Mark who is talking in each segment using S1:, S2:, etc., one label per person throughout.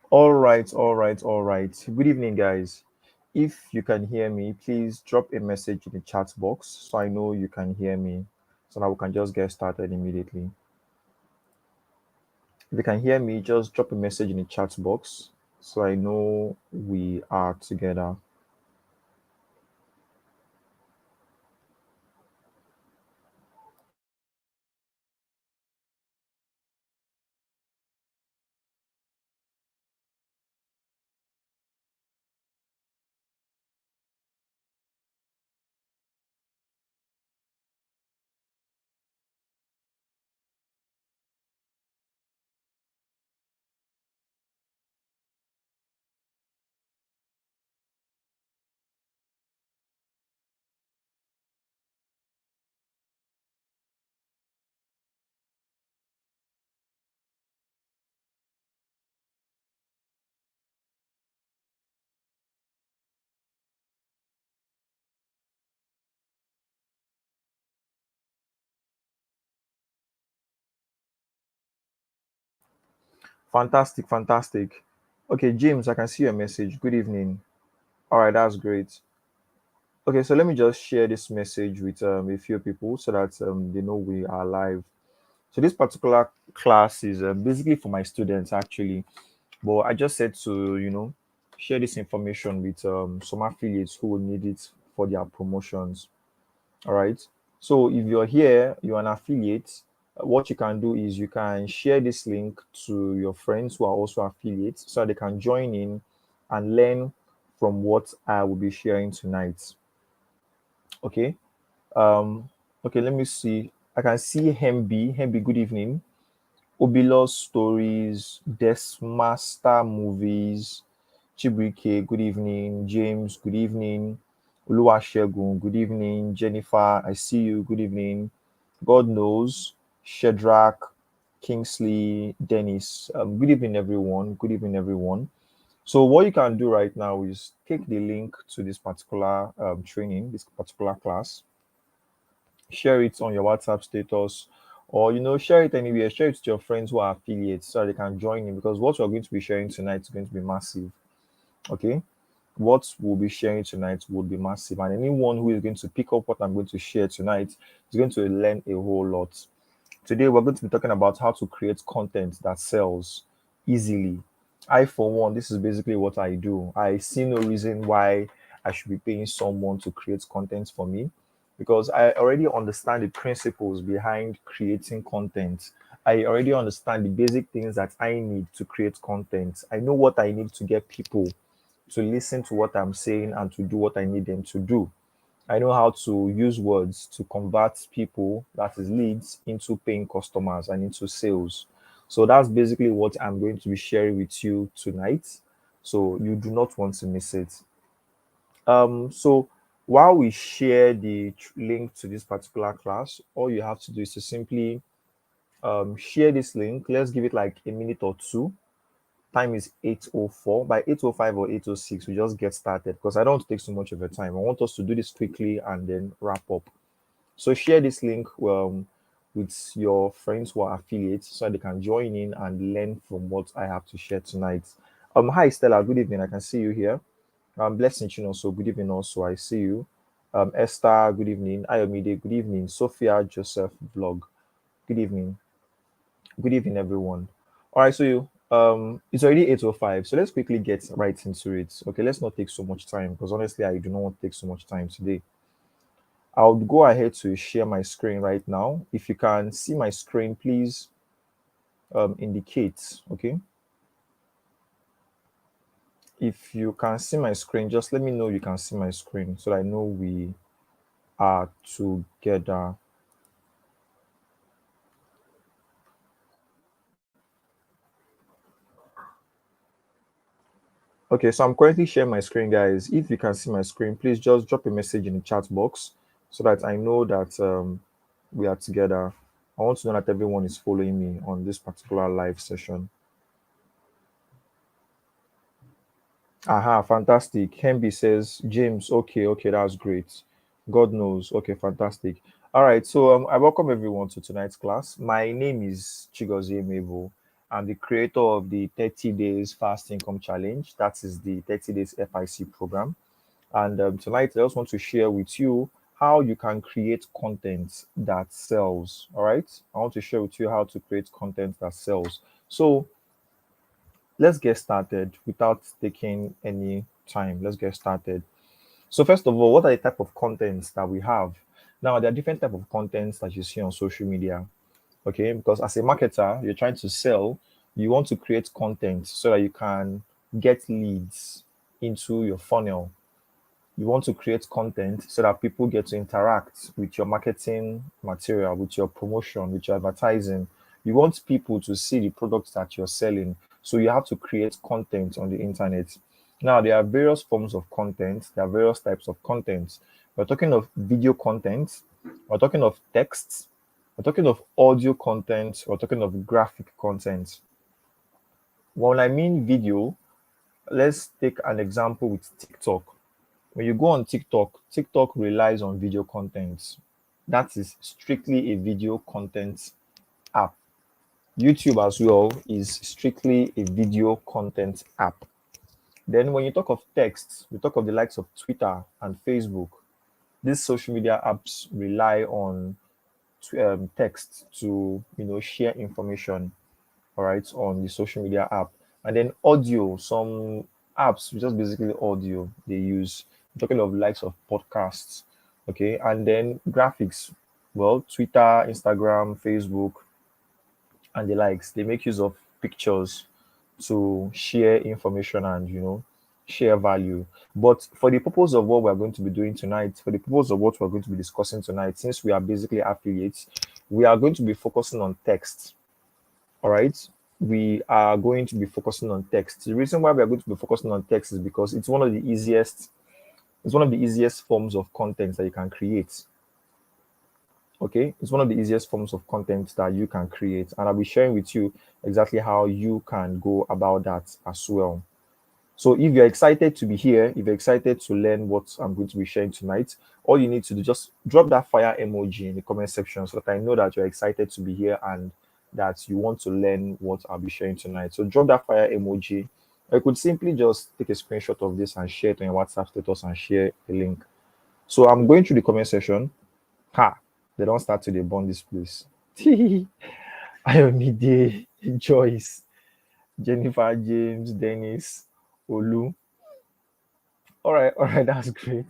S1: All right. Good evening, guys. If you can hear me, please drop a message in the chat box so I know you can hear me so that we can just get started immediately. If you can hear me, just drop a message in the chat box so I know we are together. Fantastic. Okay, James, I can see your message. Good evening. All right, that's great. Okay, so let me just share this message with a few people so that they know we are live. So this particular class is basically for my students actually, but I just said to share this information with some affiliates who will need it for their promotions. All right. So if you're here, you're an affiliate. What you can do is you can share this link to your friends who are also affiliates so they can join in and learn from what I will be sharing tonight. Okay. Um. Okay. Let me see. I can see Hemby. Hemby, good evening. Obilos Stories, Desmaster Movies, Chibuike, good evening. James, good evening. Oluwasegun, good evening. Jennifer, I see you, good evening. God knows. Shedrack, Kingsley, Dennis, good evening, everyone. Good evening, everyone. So, what you can do right now is take the link to this particular training, this particular class, share it on your WhatsApp status, or share it anywhere. Share it to your friends who are affiliates so they can join in because what we're going to be sharing tonight is going to be massive. Okay, what we'll be sharing tonight will be massive, and anyone who is going to pick up what I'm going to share tonight is going to learn a whole lot. Today, we're going to be talking about how to create content that sells easily. I, for one, this is basically what I do. I see no reason why I should be paying someone to create content for me because I already understand the principles behind creating content. I already understand the basic things that I need to create content. I know what I need to get people to listen to what I'm saying and to do what I need them to do. I know how to use words to convert people, that is leads, into paying customers and into sales. So that's basically what I'm going to be sharing with you tonight. So you do not want to miss it. So while we share the link to this particular class, all you have to do is to simply share this link. Let's give it like a minute or two. Time is 8:04. By 8:05 or 8:06, we just get started because I don't want to take so much of your time. I want us to do this quickly and then wrap up. So share this link with your friends who are affiliates so they can join in and learn from what I have to share tonight. Hi Stella, good evening. I can see you here. Blessing you also. Good evening also. I see you. Esther, good evening. Ayomide, good evening. Sophia Joseph Vlog, good evening. Good evening, everyone. All right, so it's already 8:05, so let's quickly get right into it. Okay, let's not take so much time because honestly, I do not want to take so much time today. I'll go ahead to share my screen right now. If you can see my screen, please indicate. Okay, if you can see my screen, just let me know you can see my screen so that I know we are together. Okay, so I'm currently sharing my screen, guys. If you can see my screen, please just drop a message in the chat box so that I know that we are together. I want to know that everyone is following me on this particular live session. Aha, fantastic. Hemby says, James, okay, that's great. God knows. Okay, fantastic. All right, so I welcome everyone to tonight's class. My name is Chigozie Mabo, I'm the creator of the 30 days fast income challenge. That is the 30 days FIC program. And tonight, I just want to share with you how you can create content that sells. All right. I want to share with you how to create content that sells. So let's get started without taking any time. Let's get started. So first of all, what are the type of contents that we have? Now, there are different type of contents that you see on social media. Okay, because as a marketer, you're trying to sell, you want to create content so that you can get leads into your funnel. You want to create content so that people get to interact with your marketing material, with your promotion, with your advertising. You want people to see the products that you're selling. So you have to create content on the internet. Now, there are various forms of content, there are various types of content. We're talking of video content, we're talking of text, we're talking of audio content, we're talking of graphic content. When I mean video, let's take an example with TikTok. When you go on TikTok, TikTok relies on video content. That is strictly a video content app. YouTube as well is strictly a video content app. Then when you talk of text, we talk of the likes of Twitter and Facebook. These social media apps rely on text to share information, all right, on the social media app. And then audio, some apps, which is basically audio they use. I'm talking of likes of podcasts, okay, and then graphics. Well, Twitter, Instagram, Facebook, and the likes, they make use of pictures to share information and share value. But for the purpose of what we're going to be doing tonight, for the purpose of what we're going to be discussing tonight, since we are basically affiliates, we are going to be focusing on text. All right. We are going to be focusing on text. The reason why we are going to be focusing on text is because it's one of the easiest forms of content that you can create. Okay, it's one of the easiest forms of content that you can create, and I'll be sharing with you exactly how you can go about that as well. So if you're excited to be here, if you're excited to learn what I'm going to be sharing tonight, all you need to do, just drop that fire emoji in the comment section so that I know that you're excited to be here and that you want to learn what I'll be sharing tonight. So drop that fire emoji. Or you could simply just take a screenshot of this and share it on your WhatsApp status and share a link. So I'm going through the comment section. Ha! They don't start to burn this place. Ayomide, Joyce, Jennifer, James, Dennis, Olu. All right, that's great.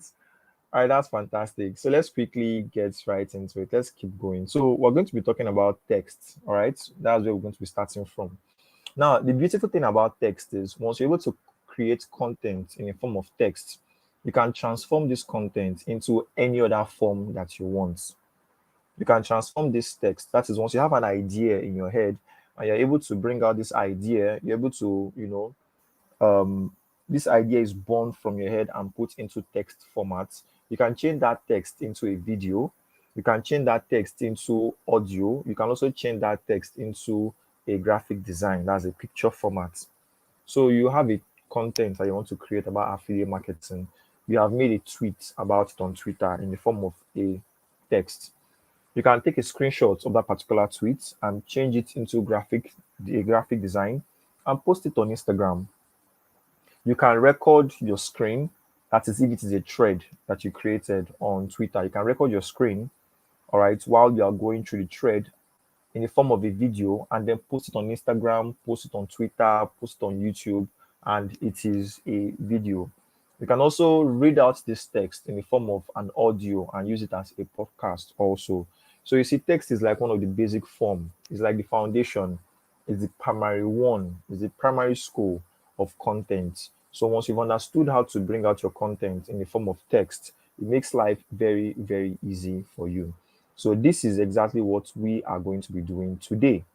S1: All right, that's fantastic. So let's quickly get right into it. Let's keep going. So we're going to be talking about text. All right, that's where we're going to be starting from. Now, the beautiful thing about text is once you're able to create content in a form of text, you can transform this content into any other form that you want. You can transform this text. That is, once you have an idea in your head and you're able to bring out this idea, you're able to, this idea is born from your head and put into text format. You can change that text into a video. You can change that text into audio. You can also change that text into a graphic design. That's a picture format. So you have a content that you want to create about affiliate marketing. You have made a tweet about it on Twitter in the form of a text. You can take a screenshot of that particular tweet and change it into a graphic design and post it on Instagram. You can record your screen. That is, if it is a thread that you created on Twitter, you can record your screen, all right, while you are going through the thread in the form of a video and then post it on Instagram, post it on Twitter, post it on YouTube, and it is a video. You can also read out this text in the form of an audio and use it as a podcast also. So you see, text is like one of the basic form. It's like the foundation. It's the primary one. It's the primary school of content. So once you've understood how to bring out your content in the form of text, it makes life very, very easy for you. So this is exactly what we are going to be doing today.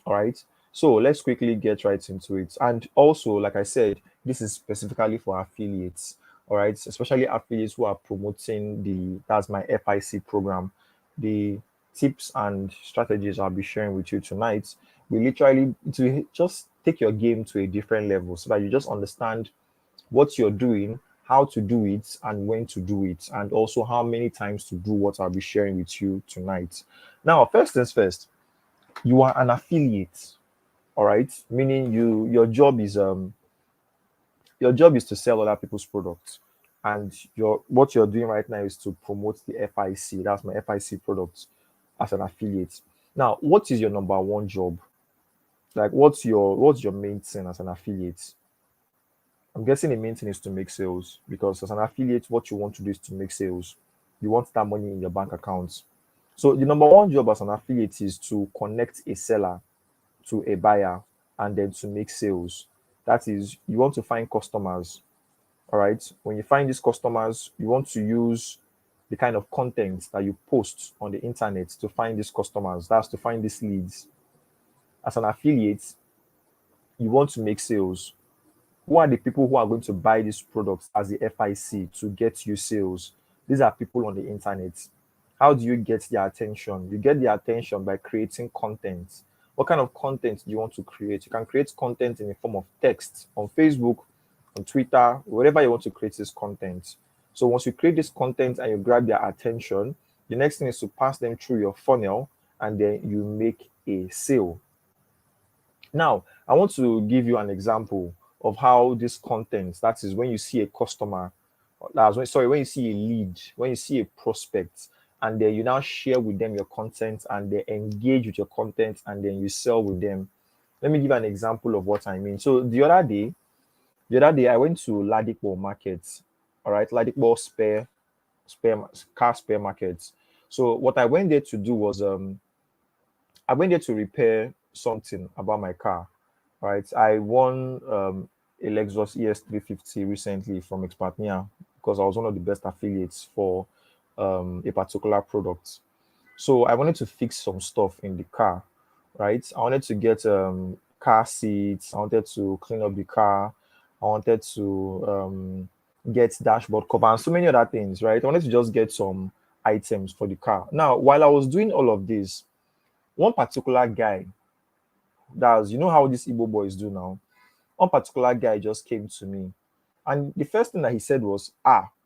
S1: All right. So let's quickly get right into it. And also, like I said, this is specifically for affiliates. All right. Especially affiliates who are promoting that's my FIC program. The tips and strategies I'll be sharing with you tonight will literally to just take your game to a different level so that you just understand what you're doing, how to do it, and when to do it, and also how many times to do what I'll be sharing with you tonight. Now, first things first, you are an affiliate. All right, meaning your job is to sell other people's products, and your what you're doing right now is to promote the FIC. That's my FIC product as an affiliate. Now, what is your number one job? Like, what's your main thing as an affiliate? I'm guessing the main thing is to make sales, because as an affiliate, what you want to do is to make sales. You want that money in your bank account. So the number one job as an affiliate is to connect a seller to a buyer and then to make sales. That is, you want to find customers. All right. When you find these customers, you want to use the kind of content that you post on the internet to find these customers. That's to find these leads. As an affiliate, you want to make sales. Who are the people who are going to buy these products as the FIC to get you sales? These are people on the internet. How do you get their attention? You get their attention by creating content. What kind of content do you want to create? You can create content in the form of text on Facebook, on Twitter, wherever you want to create this content. So once you create this content and you grab their attention, the next thing is to pass them through your funnel and then you make a sale. Now, I want to give you an example of how this content, that is when you see a customer, when you see a lead, when you see a prospect, and then you now share with them your content and they engage with your content and then you sell with them. Let me give an example of what I mean. So the other day I went to Ladipo Market, all right, Ladipo car spare market. So what I went there to do was I went there to repair something about my car. Right. I won a Lexus ES350 recently from Expertnia because I was one of the best affiliates for a particular product. So I wanted to fix some stuff in the car. Right. I wanted to get car seats. I wanted to clean up the car. I wanted to get dashboard cover and so many other things. Right. I wanted to just get some items for the car. Now, while I was doing all of this, one particular guy, that's how these Igbo boys do now. One particular guy just came to me, and the first thing that he said was,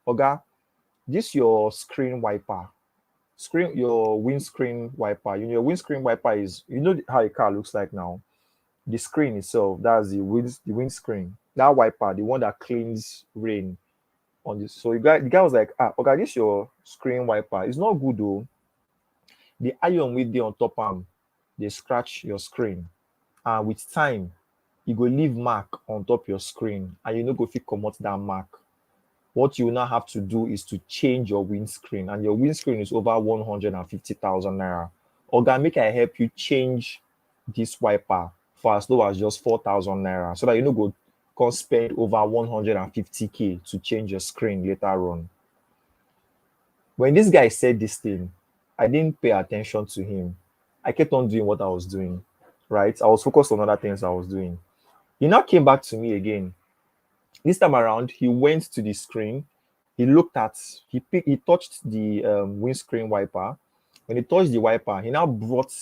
S1: Oga, this your screen wiper, your windscreen wiper. Your windscreen wiper is, how a car looks like now. The screen itself, that's the windscreen. That wiper, the one that cleans rain on this. So the guy was like, Oga, this your screen wiper. It's not good though. The iron with the on top arm, they scratch your screen, and with time you go leave mark on top your screen and you no go fit comot that mark. What you now have to do is to change your windscreen, and your windscreen is over 150,000 naira. Oga, make I help you change this wiper for as low as just 4,000 naira, so that you no go come spend over 150k to change your screen later on. When this guy said this thing, I didn't pay attention to him. I kept on doing what I was doing, right? I was focused on other things I was doing. He now came back to me again. This time around, he went to the screen. He touched the windscreen wiper. When he touched the wiper, he now brought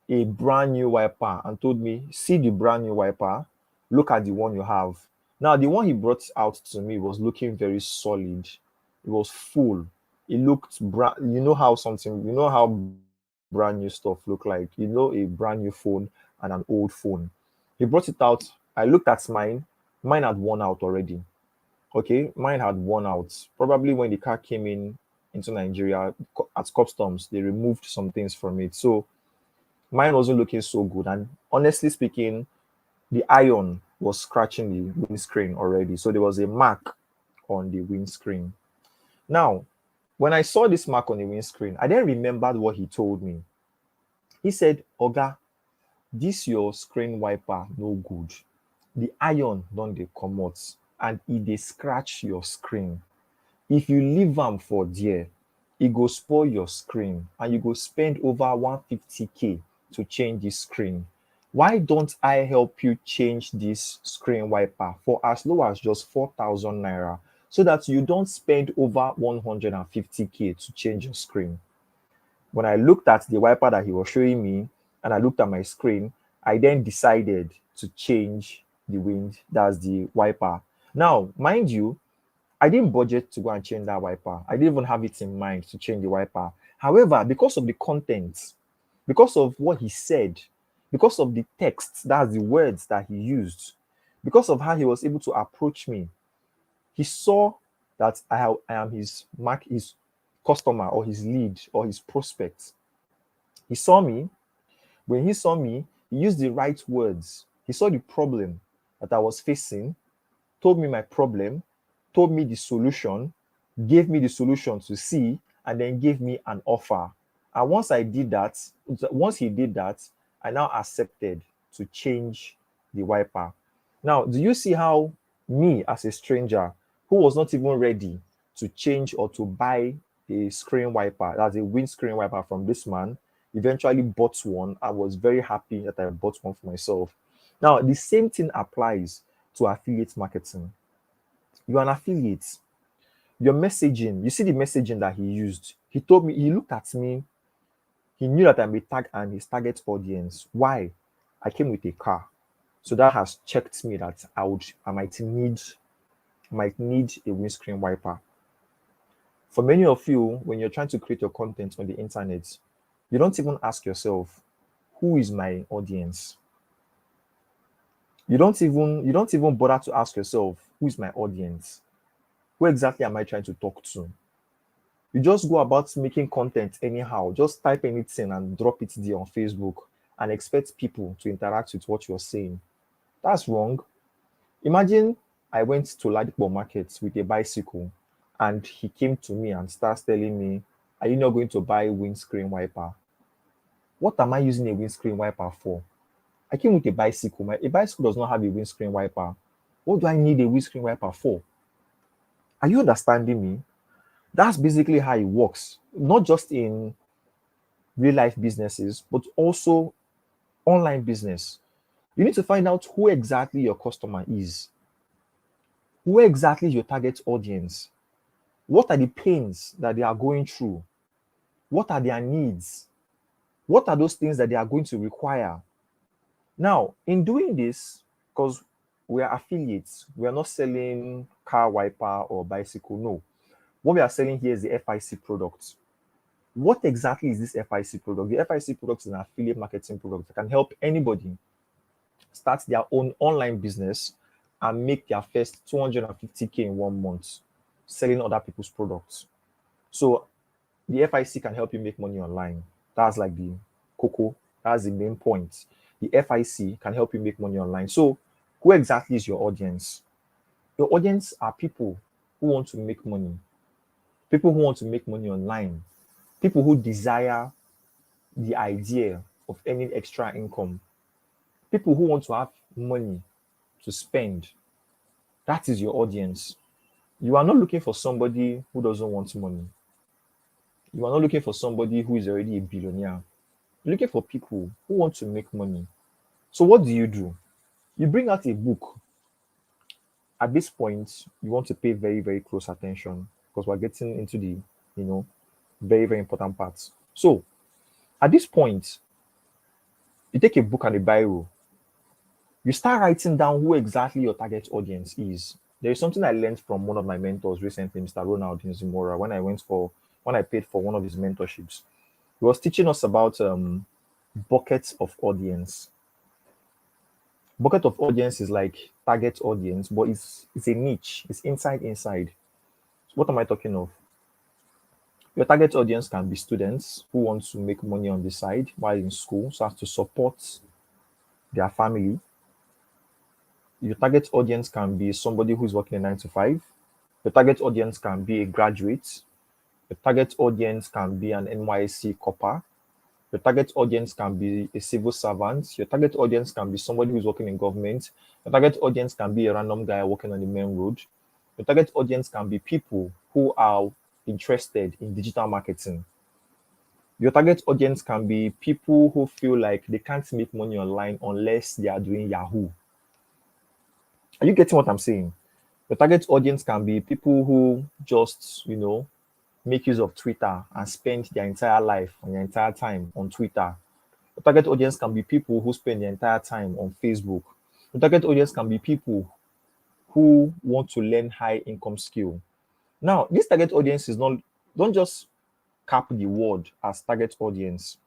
S1: a brand new wiper and told me, see the brand new wiper, look at the one you have. Now, the one he brought out to me was looking very solid. It was full. It looked how brand new stuff look like. A brand new phone and an old phone. He brought it out. I looked at mine. Mine had worn out already. Okay, mine had worn out. Probably when the car came into Nigeria at customs, they removed some things from it. So mine wasn't looking so good. And honestly speaking, the iron was scratching the windscreen already. So there was a mark on the windscreen. Now, when I saw this mark on the windscreen, I then remembered what he told me. He said, Oga, this your screen wiper no good. The iron don dey comot and e dey scratch your screen. If you leave am for there, e go spoil your screen and you go spend over 150k to change this screen. Why don't I help you change this screen wiper for as low as just 4,000 naira, so that you don't spend over 150k to change your screen? When I looked at the wiper that he was showing me and I looked at my screen, I then decided to change that's the wiper. Now, mind you, I didn't budget to go and change that wiper. I didn't even have it in mind to change the wiper. However, because of the content, because of what he said, because of the text, that's the words that he used, because of how he was able to approach me. He saw that I am his customer or his lead or his prospect. He saw me. When he saw me, he used the right words. He saw the problem that I was facing, told me my problem, told me the solution, gave me the solution to see, and then gave me an offer. And once he did that, I now accepted to change the wiper. Now, do you see how me, as a stranger who was not even ready to change or to buy a screen wiper, that's a windscreen wiper from this man, eventually bought one? I was very happy that I bought one for myself. Now, the same thing applies to affiliate marketing. You're an affiliate. Your messaging, you see the messaging that he used. He told me, he looked at me, he knew that I'm a tag and his target audience. Why? I came with a car. So that has checked me that I might need a windscreen wiper. For many of you, when you're trying to create your content on the internet, you don't even ask yourself, who is my audience? You don't even bother to ask yourself, who is my audience? Who exactly am I trying to talk to? You just go about making content anyhow. Just type anything and drop it there on Facebook and expect people to interact with what you're saying. That's wrong. Imagine I went to Ladipo Market with a bicycle and he came to me and starts telling me, are you not going to buy windscreen wiper? What am I using a windscreen wiper for? I came with a bicycle. A bicycle does not have a windscreen wiper. What do I need a windscreen wiper for? Are you understanding me? That's basically how it works, not just in real life businesses, but also online business. You need to find out who exactly your customer is, who exactly is your target audience, what are the pains that they are going through, what are their needs, what are those things that they are going to require. Now, in doing this, because we are affiliates, we are not selling car wiper or bicycle. No, what we are selling here is the FIC product. What exactly is this FIC product? The FIC product is an affiliate marketing product that can help anybody start their own online business and make their first 250K in 1 month selling other people's products. So the FIC can help you make money online. That's like the cocoa. That's the main point. The FIC can help you make money online. So who exactly is your audience? Your audience are people who want to make money, people who want to make money online, people who desire the idea of earning extra income, people who want to have money to spend. That is your audience. You are not looking for somebody who doesn't want money. You are not looking for somebody who is already a billionaire. You're looking for people who want to make money. So what do? You bring out a book. At this point, you want to pay very, very close attention because we're getting into the, very, very important parts. So at this point, you take a book and a biro. You start writing down who exactly your target audience is. There is something I learned from one of my mentors recently, Mr. Ronald Nzimora, when I paid for one of his mentorships. He was teaching us about buckets of audience. Bucket of audience is like target audience, but it's a niche. It's inside. So what am I talking of? Your target audience can be students who want to make money on the side while in school, so as to support their family. Your target audience can be somebody who's working a 9 to 5. Your target audience can be a graduate. Your target audience can be an NYSC copper. Your target audience can be a civil servant. Your target audience can be somebody who's working in government. Your target audience can be a random guy working on the main road. Your target audience can be people who are interested in digital marketing. Your target audience can be people who feel like they can't make money online unless they are doing Yahoo. Are you getting what I'm saying? Your target audience can be people who just, make use of Twitter and spend their entire life and their entire time on Twitter. Your target audience can be people who spend their entire time on Facebook. Your target audience can be people who want to learn high income skill. Now, this target audience is not, don't just cap the word as target audience.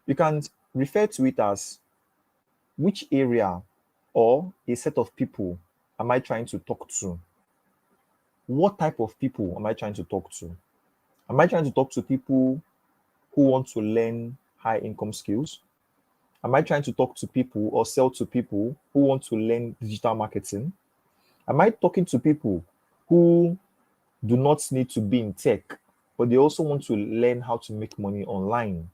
S1: You can refer to it as Which area or a set of people am I trying to talk to? What type of people am I trying to talk to? Am I trying to talk to people who want to learn high income skills? Am I trying to talk to people or sell to people who want to learn digital marketing? Am I talking to people who do not need to be in tech, but they also want to learn how to make money online?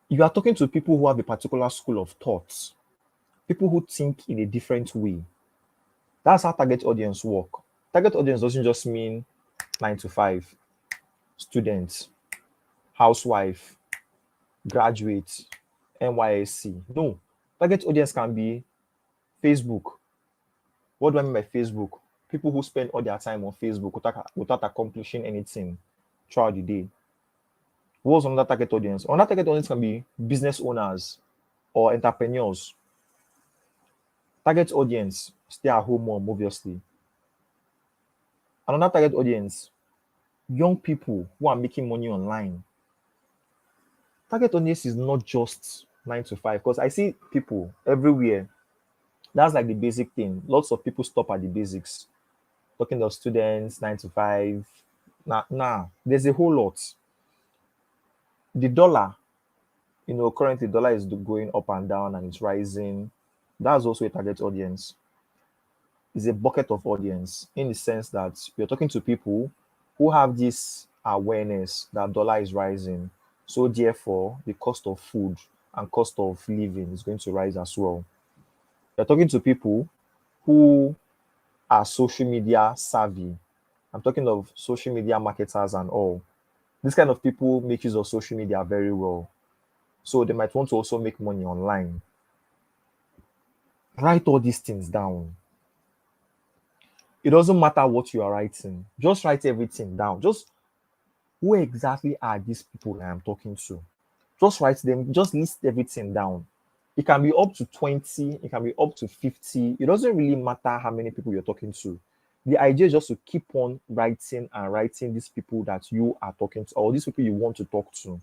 S1: You are talking to people who have a particular school of thoughts, people who think in a different way. That's how target audience work. Target audience doesn't just mean 9 to 5, students, housewife, graduate, NYSC. No, target audience can be Facebook. What do I mean by Facebook? People who spend all their time on Facebook without accomplishing anything throughout the day. What's another target audience? Another target audience can be business owners or entrepreneurs. Target audience, stay at home mom, obviously. Another target audience, young people who are making money online. Target audience is not just 9 to 5, because I see people everywhere. That's like the basic thing. Lots of people stop at the basics. Talking of students, 9 to 5. Nah, there's a whole lot. The dollar, currently dollar is going up and down and it's rising. That's also a target audience. It's a bucket of audience in the sense that you're talking to people who have this awareness that dollar is rising. So therefore, the cost of food and cost of living is going to rise as well. You're talking to people who are social media savvy. I'm talking of social media marketers and all. This kind of people make use of social media very well. So they might want to also make money online. Write all these things down. It doesn't matter what you are writing. Just write everything down. Just who exactly are these people I am talking to? Just write them, just list everything down. It can be up to 20, it can be up to 50. It doesn't really matter how many people you're talking to. The idea is just to keep on writing and writing these people that you are talking to, or these people you want to talk to.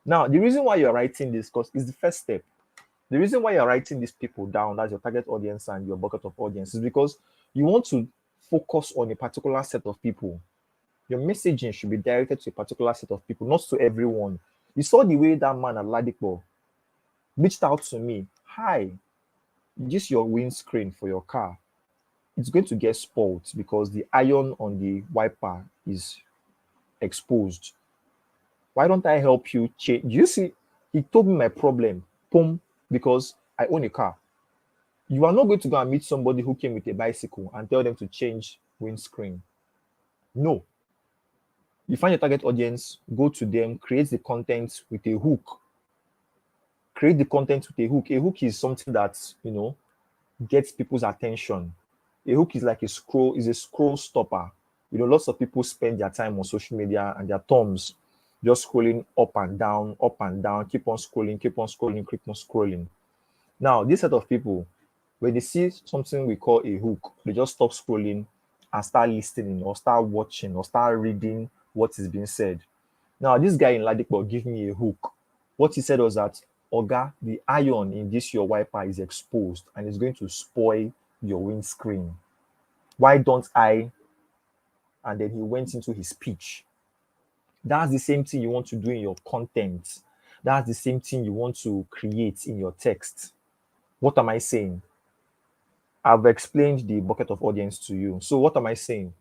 S1: Now, the reason why you're writing this, because it's the first step. The reason why you're writing these people down, that's your target audience and your bucket of audience, is because you want to focus on a particular set of people. Your messaging should be directed to a particular set of people, not to everyone. You saw the way that man at Ladipo reached out to me. Hi, this is your windscreen for your car. It's going to get spoiled because the iron on the wiper is exposed. Why don't I help you change? You see, he told me my problem. Boom, because I own a car. You are not going to go and meet somebody who came with a bicycle and tell them to change windscreen. No. You find your target audience, go to them, create the content with a hook. Create the content with a hook. A hook is something that, gets people's attention. A hook is like a scroll stopper. Lots of people spend their time on social media and their thumbs just scrolling up and down, keep on scrolling, keep on scrolling, keep on scrolling. Now, this set of people, when they see something we call a hook, they just stop scrolling and start listening or start watching or start reading what is being said. Now, this guy in Ladipo gave me a hook. What he said was that, Oga, the iron in this your wiper is exposed and it's going to spoil your windscreen. Why don't I? And then he went into his speech. That's the same thing you want to do in your content. That's the same thing you want to create in your text. What am I saying? I've explained the bucket of audience to you. So what am I saying?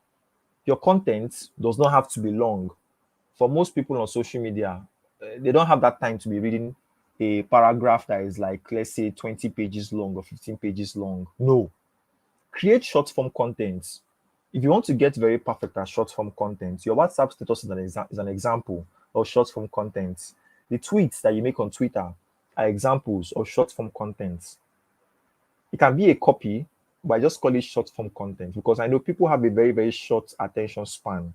S1: Your content does not have to be long. For most people on social media, they don't have that time to be reading a paragraph that is like, let's say, 20 pages long or 15 pages long. No. Create short form content. If you want to get very perfect at short form content, your WhatsApp status is an example of short form content. The tweets that you make on Twitter are examples of short form content. It can be a copy, but I just call it short form content because I know people have a very, very short attention span.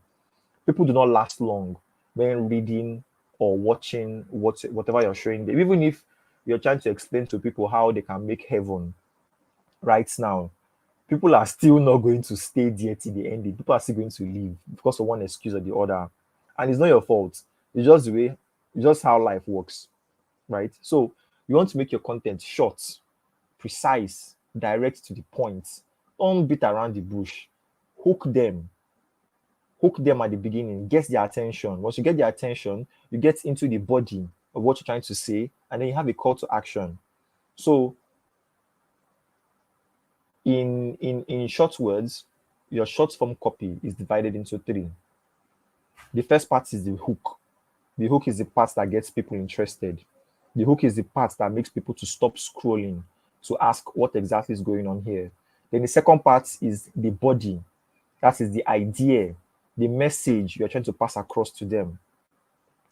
S1: People do not last long when reading or watching whatever you're showing them. Even if you're trying to explain to people how they can make heaven right now, people are still not going to stay there till the end. People are still going to leave because of one excuse or the other. And it's not your fault. It's just the way, it's just how life works, right? So You want to make your content short, precise, direct to the point. Don't beat around the bush. Hook them. Hook them at the beginning, get their attention. Once you get their attention, you get into the body of what you're trying to say, and then you have a call to action. So in short words, your short form copy is divided into three. The first part is the hook. The hook is the part that gets people interested. The hook is the part that makes people to stop scrolling to ask what exactly is going on here. Then the second part is the body. That is the idea, the message you're trying to pass across to them,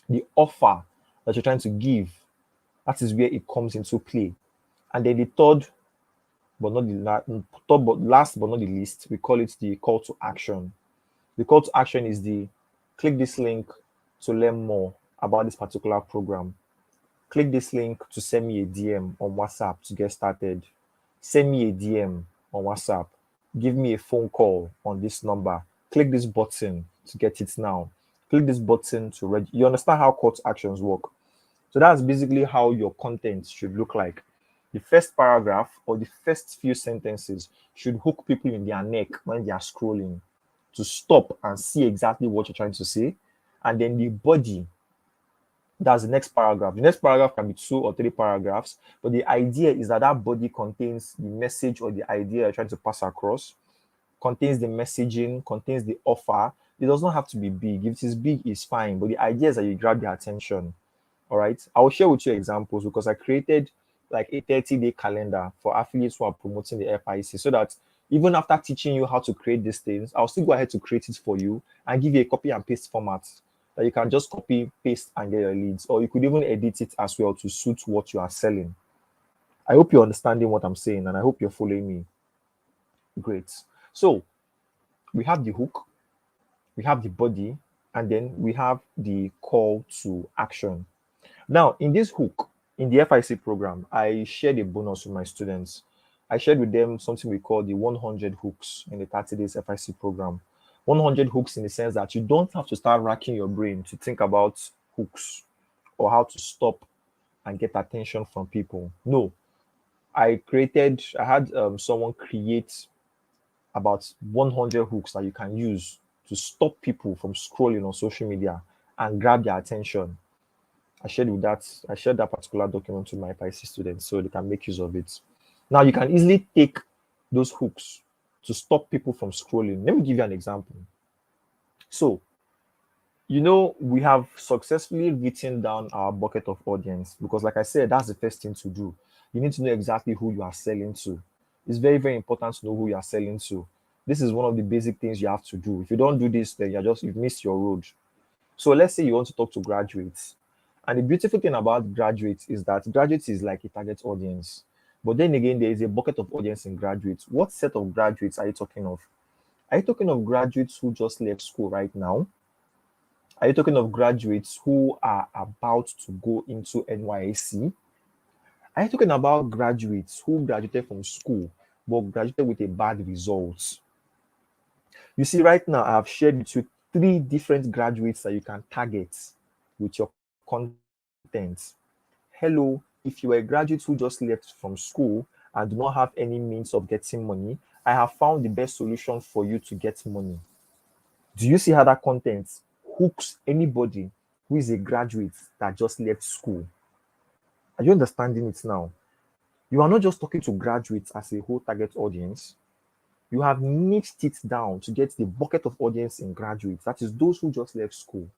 S1: the offer that you're trying to give. That is where it comes into play. And then the third, but not the last but not the least, we call it the call to action. The call to action is the click this link to learn more about this particular program. Click this link to send me a DM on WhatsApp to get started. Send me a DM on WhatsApp. Give me a phone call on this number. Click this button to get it now. Click this button to register. You understand how call to actions work? So that's basically how your content should look like. The first paragraph or the first few sentences should hook people in their neck when they are scrolling to stop and see exactly what you're trying to say. And then the body, that's the next paragraph. The next paragraph can be 2 or 3 paragraphs, but the idea is that that body contains the message or the idea you're trying to pass across, contains the messaging, contains the offer. It does not have to be big. If it is big, it's fine, but the idea is that you grab their attention. All right. I will share with you examples because I created like a 30-day calendar for affiliates who are promoting the FIC so that even after teaching you how to create these things, I'll still go ahead to create it for you and give you a copy and paste format that you can just copy, paste, and get your leads. Or you could even edit it as well to suit what you are selling. I hope you're understanding what I'm saying and I hope you're following me. Great. So we have the hook, we have the body, and then we have the call to action. Now, in this hook, in the FIC program, I shared a bonus with my students. I shared with them something we call the 100 hooks in the 30 days FIC program. 100 hooks in the sense that you don't have to start racking your brain to think about hooks or how to stop and get attention from people. No, I had someone create about 100 hooks that you can use to stop people from scrolling on social media and grab their attention. I shared that particular document to my FIC students so they can make use of it. Now you can easily take those hooks to stop people from scrolling. Let me give you an example. So, we have successfully written down our bucket of audience because, like I said, that's the first thing to do. You need to know exactly who you are selling to. It's very, very important to know who you are selling to. This is one of the basic things you have to do. If you don't do this, then you've missed your road. So let's say you want to talk to graduates. And the beautiful thing about graduates is that graduates is like a target audience. But then again, there is a bucket of audience in graduates. What set of graduates are you talking of? Are you talking of graduates who just left school right now? Are you talking of graduates who are about to go into NYSC? Are you talking about graduates who graduated from school but graduated with a bad result? You see, right now, I have shared with you 3 different graduates that you can target with your content. Hello, if you are a graduate who just left from school and do not have any means of getting money, I have found the best solution for you to get money. Do you see how that content hooks anybody who is a graduate that just left school? Are you understanding it now? You are not just talking to graduates as a whole target audience. You have niched it down to get the bucket of audience in graduates, that is those who just left school.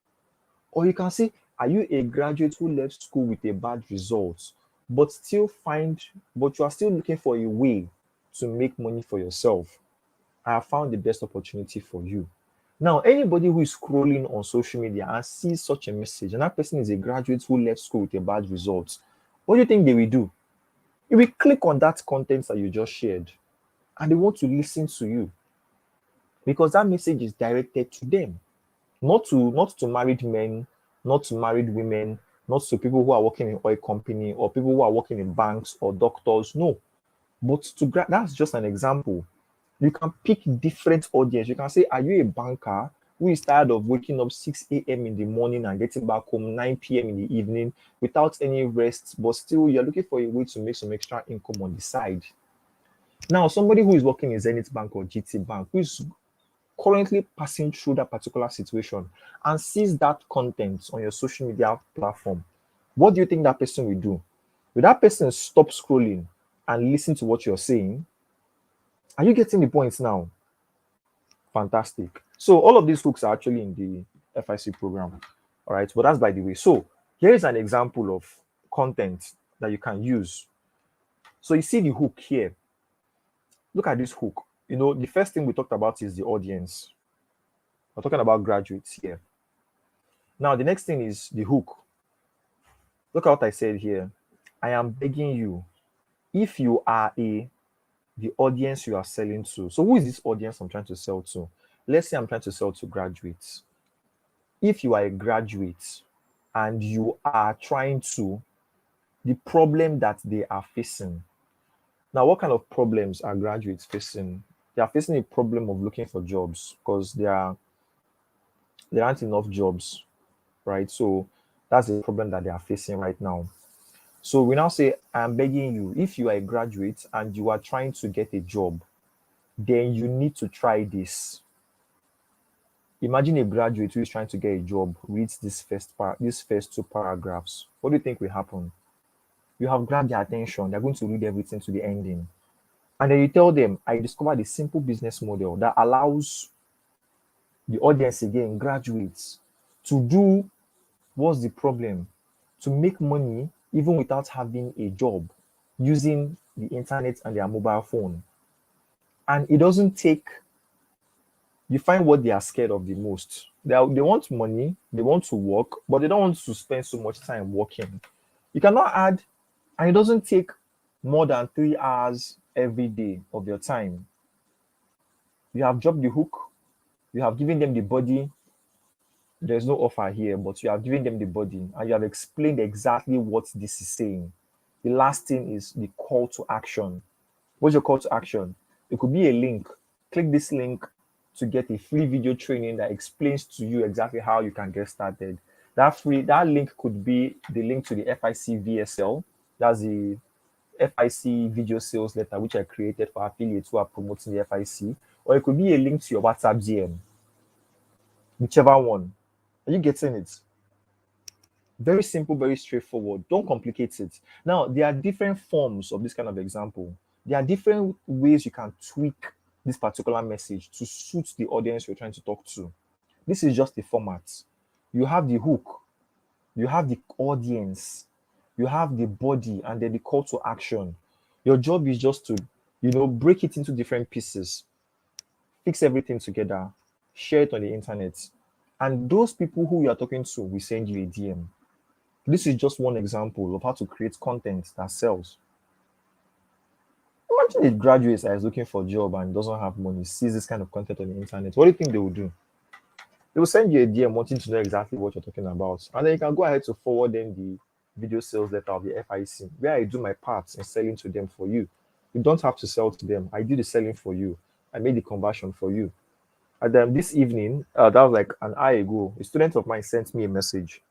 S1: Or you can say, are you a graduate who left school with a bad result, but you are still looking for a way to make money for yourself? I have found the best opportunity for you. Now, anybody who is scrolling on social media and sees such a message, and that person is a graduate who left school with a bad result, what do you think they will do? They will click on that content that you just shared, and they want to listen to you because that message is directed to them, not to married men, not to married women, not to people who are working in oil company or people who are working in banks or doctors. No, but that's just an example. You can pick different audience. You can say, are you a banker Who is tired of waking up 6 a.m. in the morning and getting back home 9 p.m. in the evening without any rest, but still you're looking for a way to make some extra income on the side? Now, somebody who is working in Zenith Bank or GT Bank, who is currently passing through that particular situation and sees that content on your social media platform, what do you think that person will do? Will that person stop scrolling and listen to what you're saying? Are you getting the points now? Fantastic. So all of these hooks are actually in the FIC program. All right, but that's by the way. So here is an example of content that you can use. So you see the hook here. Look at this hook. The first thing we talked about is the audience. We're talking about graduates here. Now, the next thing is the hook. Look at what I said here. I am begging you, if you are the audience you are selling to. So who is this audience I'm trying to sell to? Let's say I'm trying to sell to graduates. If you are a graduate and you are trying to, the problem that they are facing. Now, what kind of problems are graduates facing? They are facing a problem of looking for jobs because there aren't enough jobs, right? So that's the problem that they are facing right now. So we now say, I'm begging you, if you are a graduate and you are trying to get a job, then you need to try this. Imagine a graduate who is trying to get a job reads these first two paragraphs. What do you think will happen? You have grabbed their attention. They're going to read everything to the ending. And then you tell them, I discovered a simple business model that allows the audience, again, graduates, to do what's the problem? To make money even without having a job, using the internet and their mobile phone. And it doesn't take, you find what they are scared of the most. They want money, they want to work, but they don't want to spend so much time working. You cannot add, and it doesn't take more than 3 hours every day of your time. You have dropped the hook, you have given them the body. There's no offer here, but you have given them the body and you have explained exactly what this is saying. The last thing is the call to action. What's your call to action? It could be a link. Click this link to get a free video training that explains to you exactly how you can get started. That link could be the link to the FIC VSL. That's the FIC video sales letter, which I created for affiliates who are promoting the FIC. Or it could be a link to your WhatsApp DM. Whichever one. Are you getting it? Very simple, very straightforward. Don't complicate it. Now, there are different forms of this kind of example. There are different ways you can tweak this particular message to suit the audience you're trying to talk to. This is just the format. You have the hook, you have the audience, you have the body, and then the call to action. Your job is just to, break it into different pieces, fix everything together, share it on the internet. And those people who you are talking to will send you a DM. This is just one example of how to create content that sells. Imagine a graduate that is looking for a job and doesn't have money, sees this kind of content on the internet. What do you think they will do? They will send you a DM wanting to know exactly what you're talking about. And then you can go ahead to forward them the video sales letter of the FIC, where I do my part in selling to them for you. You don't have to sell to them. I do the selling for you. I made the conversion for you. And then this evening, that was like an hour ago, a student of mine sent me a message.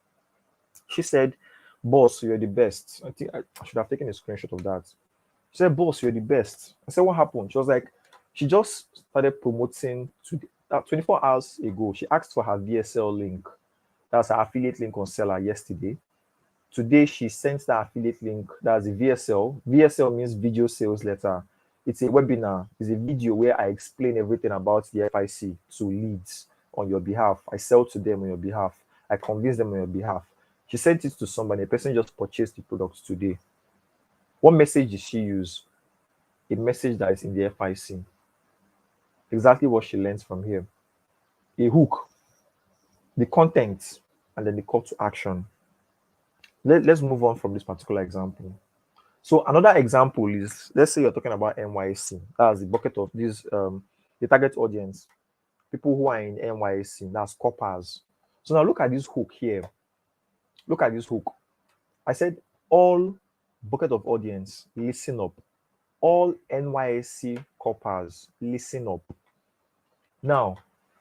S1: She said, boss, you're the best. I think I should have taken a screenshot of that. She said, boss, you're the best. I said, what happened? She was like, she just started promoting 24 hours ago. She asked for her VSL link. That's her affiliate link on Seller yesterday. Today, she sent that affiliate link. That's the VSL. VSL means video sales letter. It's a webinar. It's a video where I explain everything about the FIC to leads on your behalf. I sell to them on your behalf. I convince them on your behalf. She sent it to somebody. A person just purchased the product today. What message did she use? A message that is in the FIC. Exactly what she learns from here. A hook, the content, and then the call to action. Let's move on from this particular example. So another example is, let's say you're talking about NYSC. That's the bucket of this, the target audience. People who are in NYSC, that's coppers. So now look at this hook here. Look at this hook. I said all bucket of audience, listen up. All NYSC coppers, listen up. Now,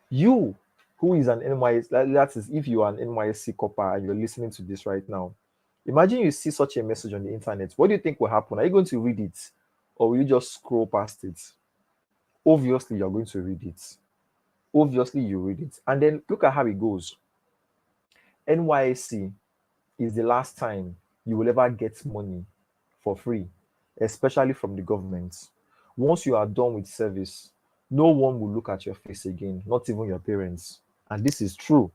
S1: you Who is an NYSC? That is, if you are an NYSC copper and you're listening to this right now, imagine you see such a message on the internet. What do you think will happen? Are you going to read it, or will you just scroll past it? Obviously, you're going to read it. Obviously, you read it. And then look at how it goes. NYSC is the last time you will ever get money for free, especially from the government. Once you are done with service, no one will look at your face again, not even your parents. And this is true.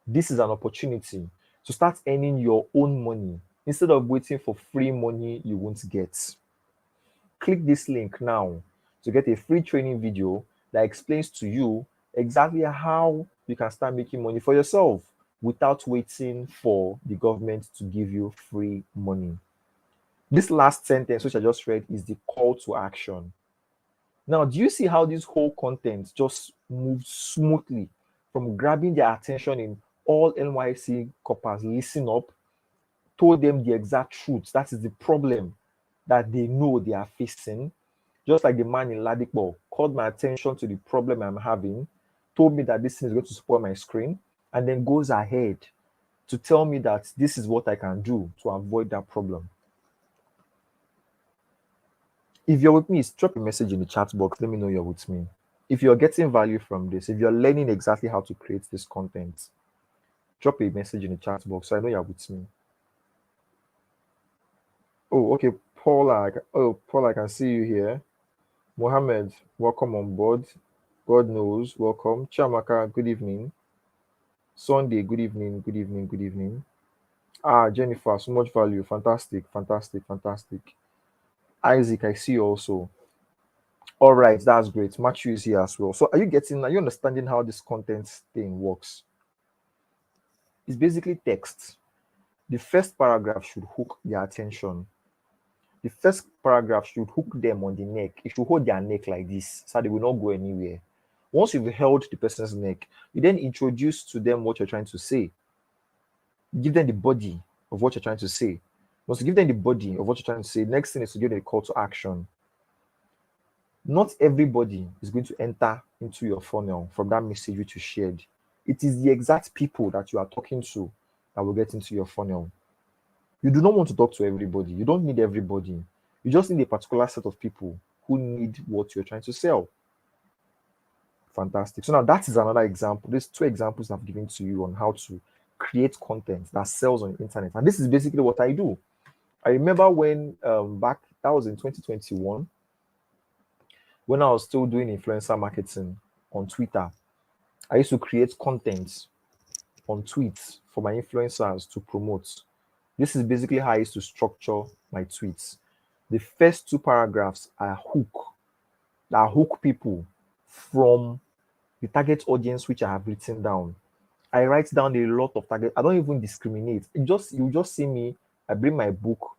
S1: This is an opportunity to start earning your own money instead of waiting for free money you won't get. Click this link now to get a free training video that explains to you exactly how you can start making money for yourself without waiting for the government to give you free money. This last sentence, which I just read, is the call to action. Now, do you see how this whole content just moved smoothly from grabbing their attention in all NYC coppers? Listen up, told them the exact truth. That is the problem that they know they are facing. Just like the man in Ladipo called my attention to the problem I'm having, told me that this thing is going to spoil my screen, and then goes ahead to tell me that this is what I can do to avoid that problem. If you're with me, drop a message in the chat box. Let me know you're with me. If you're getting value from this, if you're learning exactly how to create this content, drop a message in the chat box so I know you're with me. Oh, okay, Paula. Paula, I can see you here. Mohammed, welcome on board. God knows, welcome. Chiamaka, good evening. Sunday, good evening, good evening, good evening. Jennifer, so much value. Fantastic, fantastic, fantastic. Isaac, I see you also. All right, that's great. Matthew is here as well. So are you understanding how this content thing works? It's basically text. The first paragraph should hook their attention. The first paragraph should hook them on the neck. It should hold their neck like this so they will not go anywhere. Once you've held the person's neck, you then introduce to them what you're trying to say. Give them the body of what you're trying to say. Once you give them the body of what you're trying to say, next thing is to give them a call to action. Not everybody is going to enter into your funnel from that message which you shared. It is the exact people that you are talking to that will get into your funnel. You do not want to talk to everybody. You don't need everybody. You just need a particular set of people who need what you're trying to sell. Fantastic. So now that is another example. There's two examples I've given to you on how to create content that sells on the internet. And this is basically what I do. I remember when that was in 2021, when I was still doing influencer marketing on Twitter. I used to create content on tweets for my influencers to promote. This is basically how I used to structure my tweets. The first two paragraphs are hook people from the target audience which I have written down. I write down a lot of target. I don't even discriminate. You just see me. I bring my book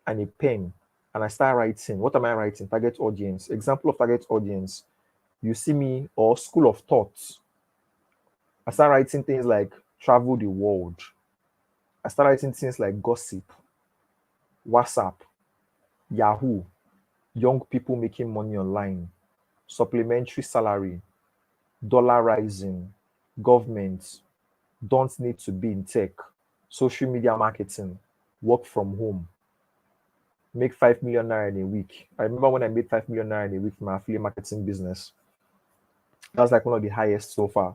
S1: and a pen, and I start writing. What am I writing? Target audience. Example of target audience. You see me, or school of thoughts. I start writing things like travel the world. I start writing things like gossip, WhatsApp, Yahoo, young people making money online, supplementary salary, dollar rising, government, don't need to be in tech, social media marketing, work from home, make 5 million naira in a week. I remember when I made 5 million naira in a week from my affiliate marketing business. That's like one of the highest so far.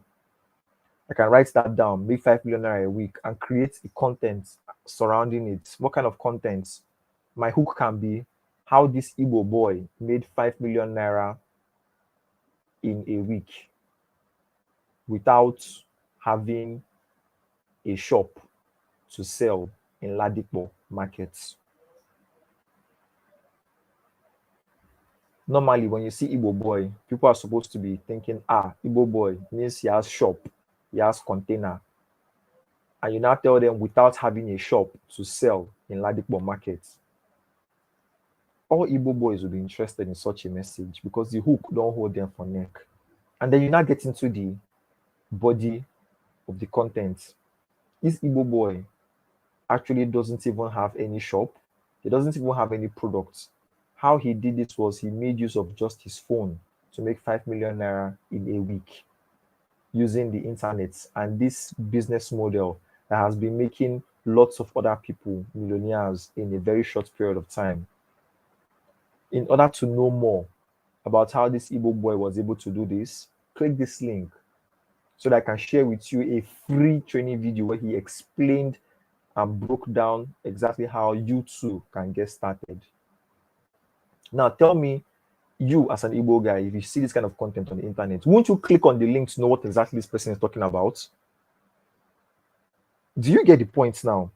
S1: I can write that down, make 5 million naira a week, and create a content surrounding it. What kind of content? My hook can be how this Igbo boy made 5 million naira in a week without having a shop to sell in Ladipo markets. Normally, when you see Igbo boy, people are supposed to be thinking, Igbo boy means he has shop, he has container. And you now tell them without having a shop to sell in Ladipo markets. All Igbo boys will be interested in such a message because the hook don't hold them for neck. And then you now get into the body of the content. This Igbo boy actually doesn't even have any shop. He doesn't even have any products. How he did this was he made use of just his phone to make 5 million naira in a week. using the internet and this business model that has been making lots of other people millionaires in a very short period of time. In order to know more about how this Igbo boy was able to do this, click this link so that I can share with you a free training video where he explained and broke down exactly how you too can get started. Now, tell me, you as an Igbo guy, if you see this kind of content on the internet, won't you click on the link to know what exactly this person is talking about? Do you get the point now?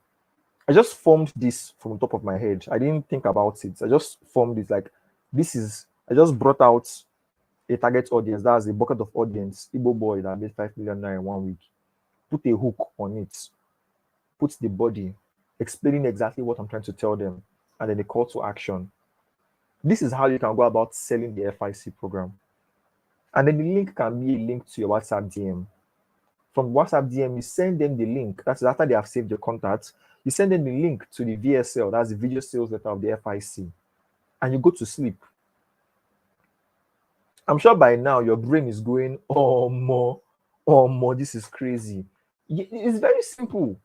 S1: I just formed this from the top of my head. I didn't think about it. I just formed it like I just brought out a target audience. That's a bucket of audience, Igbo boy that made 5 million naira in 1 week. Put a hook on it, put the body, explaining exactly what I'm trying to tell them, and then a call to action. This is how you can go about selling the FIC program. And then the link can be a link to your WhatsApp DM. From WhatsApp DM, you send them the link. That's after they have saved your contact. You send them the link to the VSL, that's the video sales letter of the FIC, and you go to sleep. I'm sure by now your brain is going, oh more, this is crazy. It's very simple.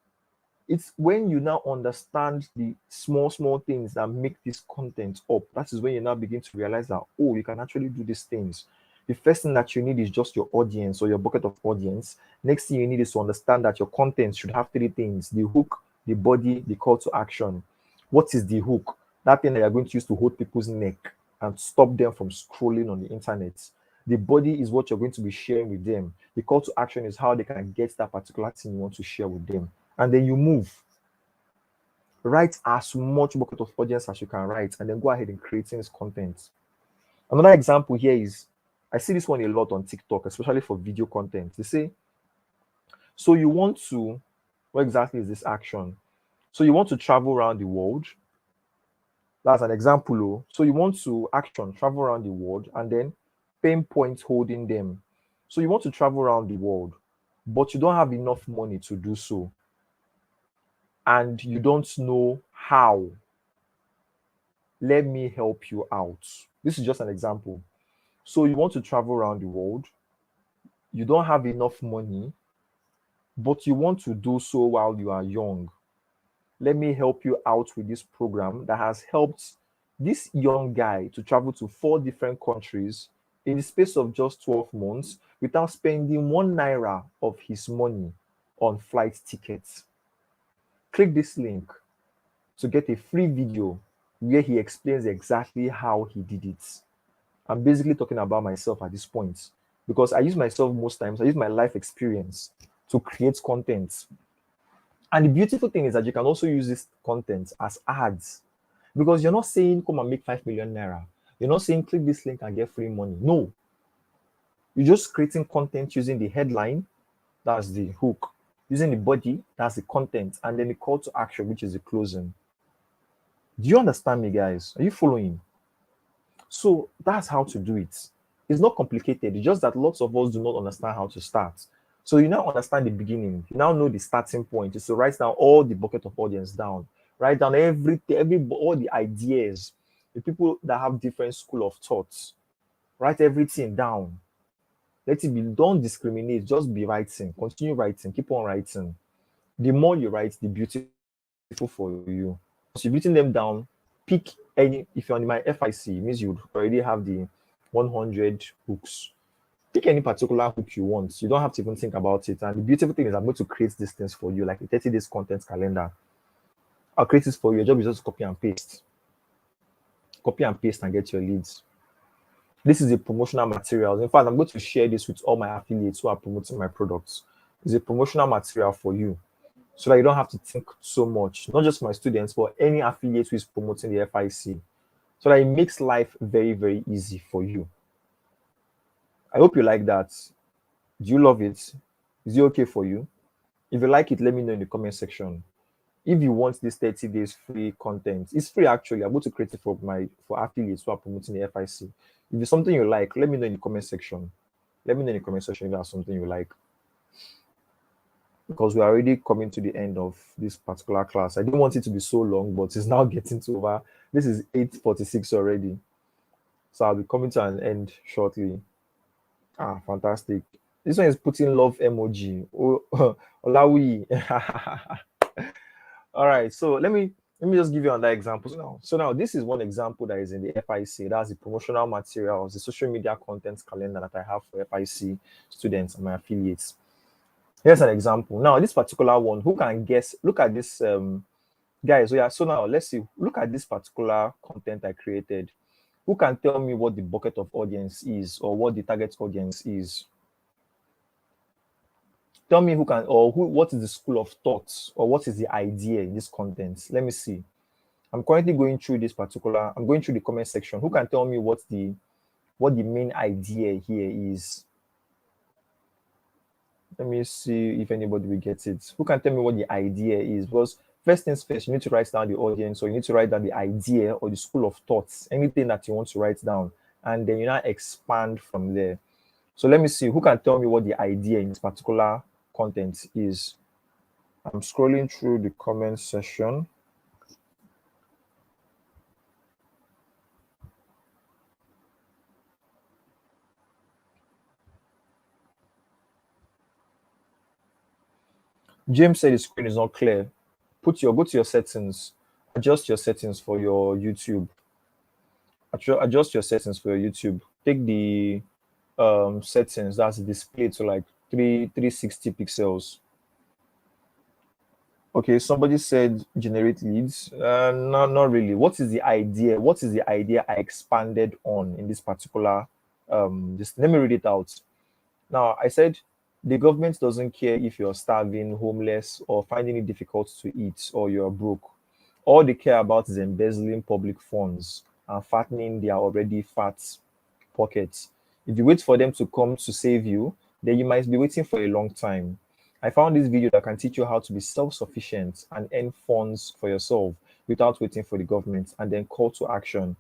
S1: It's when you now understand the small things that make this content up. That is when you now begin to realize that, oh, you can actually do these things. The first thing that you need is just your audience or your bucket of audience. Next thing you need is to understand that your content should have three things: the hook, the body, the call to action. What is the hook? That thing that you're going to use to hold people's neck and stop them from scrolling on the internet. The body is what you're going to be sharing with them. The call to action is how they can get that particular thing you want to share with them. And then you move. Write as much bucket of audience as you can write, and then go ahead and creating this content. Another example here is, I see this one a lot on TikTok, especially for video content. They say, so you want to, what exactly is this action? So you want to travel around the world. That's an example. So you want to travel around the world, and then pinpoint holding them. So you want to travel around the world, but you don't have enough money to do so. And you don't know how. Let me help you out. This is just an example. So you want to travel around the world. You don't have enough money, but you want to do so while you are young. Let me help you out with this program that has helped this young guy to travel to 4 different countries in the space of just 12 months without spending 1 naira of his money on flight tickets. Click this link to get a free video where he explains exactly how he did it. I'm basically talking about myself at this point because I use myself most times. I use my life experience to create content. And the beautiful thing is that you can also use this content as ads, because you're not saying come and make 5 million naira. You're not saying click this link and get free money. No. You're just creating content using the headline, that's the hook, using the body, that's the content, and then the call to action, which is the closing. Do you understand me, guys? Are you following? So that's how to do it. It's not complicated. It's just that lots of us do not understand how to start. So you now understand the beginning. You now know the starting point. Is to write down all the bucket of audience down. Write down all the ideas. The people that have different school of thoughts. Write everything down. Let it be. Don't discriminate. Just be writing. Continue writing. Keep on writing. The more you write, the beautiful for you. So you've written them down. Pick any. If you're on my FIC, it means you already have the 100 hooks. Pick any particular hook you want. You don't have to even think about it. And the beautiful thing is I'm going to create these things for you, like a 30 days content calendar. I'll create this for you. Your job is just copy and paste. Copy and paste and get your leads. This is a promotional material. In fact, I'm going to share this with all my affiliates who are promoting my products. It's a promotional material for you, so that you don't have to think so much. Not just my students, but any affiliate who is promoting the FIC. So that it makes life very, very easy for you. I hope you like that. Do you love it? Is it okay for you? If you like it, let me know in the comment section. If you want this 30 days free content, it's free actually. I'm going to create it for affiliates who are promoting the FIC. If it's something you like, let me know in the comment section. Let me know in the comment section if there's something you like. Because we're already coming to the end of this particular class. I didn't want it to be so long, but it's now getting to over. This is 8:46 already. So I'll be coming to an end shortly. Fantastic. This one is putting love emoji. Oh, Olawi. All right, so let me just give you another example. So now this is one example that is in the FIC. That's the promotional materials, the social media content calendar that I have for FIC students and my affiliates. Here's an example. Now, this particular one, who can guess? Look at this, guys. So yeah, so now let's see. Look at this particular content I created. Who can tell me what the bucket of audience is or what the target audience is? Tell me who can, or who, what is the school of thoughts or what is the idea in this content? Let me see. I'm currently going through this particular, I'm going through the comment section. Who can tell me what the main idea here is? Let me see if anybody will get it. Who can tell me what the idea is? Because first things first, you need to write down the audience, or you need to write down the idea or the school of thoughts, anything that you want to write down, and then you now expand from there. So let me see who can tell me what the idea in this particular content is. I'm scrolling through the comment section. James said the screen is not clear. Go to your settings, adjust your settings for your YouTube. Adjust your settings for your YouTube. Take the settings that's displayed to like 360 pixels. Okay, somebody said generate leads. No, not really. What is the idea? What is the idea I expanded on in this particular this, let me read it out. Now, I said the government doesn't care if you're starving, homeless, or finding it difficult to eat, or you're broke. All they care about is embezzling public funds and fattening their already fat pockets. If you wait for them to come to save you, then you might be waiting for a long time. I found this video that can teach you how to be self-sufficient and earn funds for yourself without waiting for the government, and then call to action.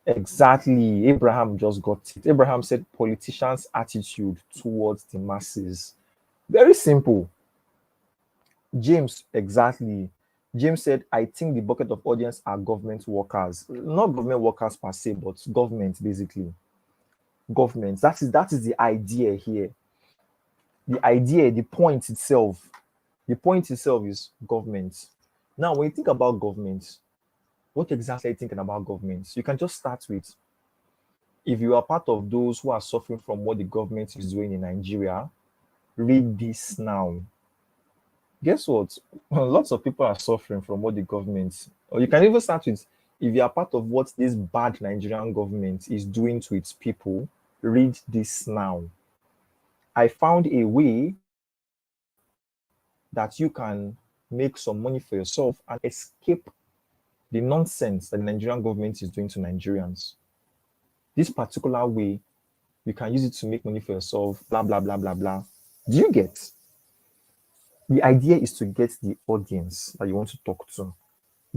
S1: Exactly. Abraham just got it. Abraham said politicians' attitude towards the masses. Very simple. James, exactly. James said, I think the bucket of audience are government workers. Not government workers per se, but government basically. Government. That is the idea here. The idea, the point itself is government. Now, when you think about government, what exactly are you thinking about government? You can just start with, if you are part of those who are suffering from what the government is doing in Nigeria, read this now. Guess what? Lots of people are suffering from what the government, or you can even start with, if you are part of what this bad Nigerian government is doing to its people, read this now. I found a way that you can make some money for yourself and escape the nonsense that the Nigerian government is doing to Nigerians. This particular way, you can use it to make money for yourself, blah, blah, blah, blah, blah. Do you get? The idea is to get the audience that you want to talk to.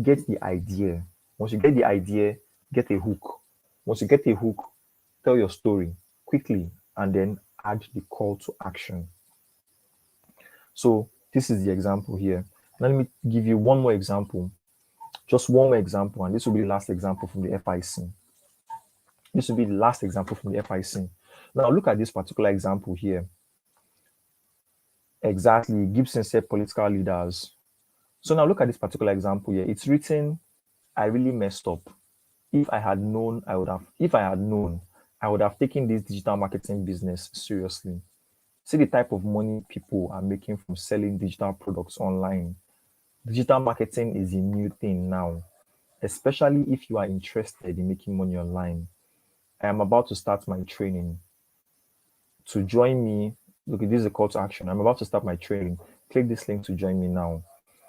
S1: Get the idea. Once you get the idea, get a hook. Once you get a hook, tell your story quickly and then add the call to action. So this is the example here. Now let me give you one more example. Just one more example, and this will be the last example from the FIC. This will be the last example from the FIC. Now look at this particular example here. Exactly, Gibson said political leaders. So now look at this particular example here. It's written, I really messed up. If I had known, I would have taken this digital marketing business seriously. See the type of money people are making from selling digital products online. Digital marketing is a new thing now, especially if you are interested in making money online. I am about to start my training. To join me, look, this is a call to action. I'm about to start my training. Click this link to join me now.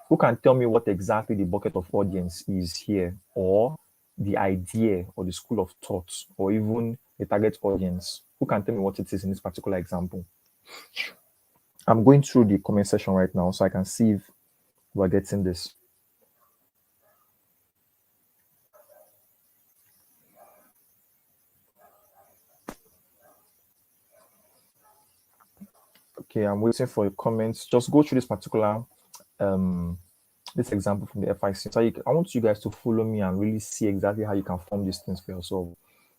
S1: Who can tell me what exactly the bucket of audience is here, or the idea or the school of thought, or even the target audience? Who can tell me what it is in this particular example? I'm going through the comment section right now so I can see if we're getting this. Okay, I'm waiting for your comments. Just go through this particular this example from the FIC. So I want you guys to follow me and really see exactly how you can form these things for yourself.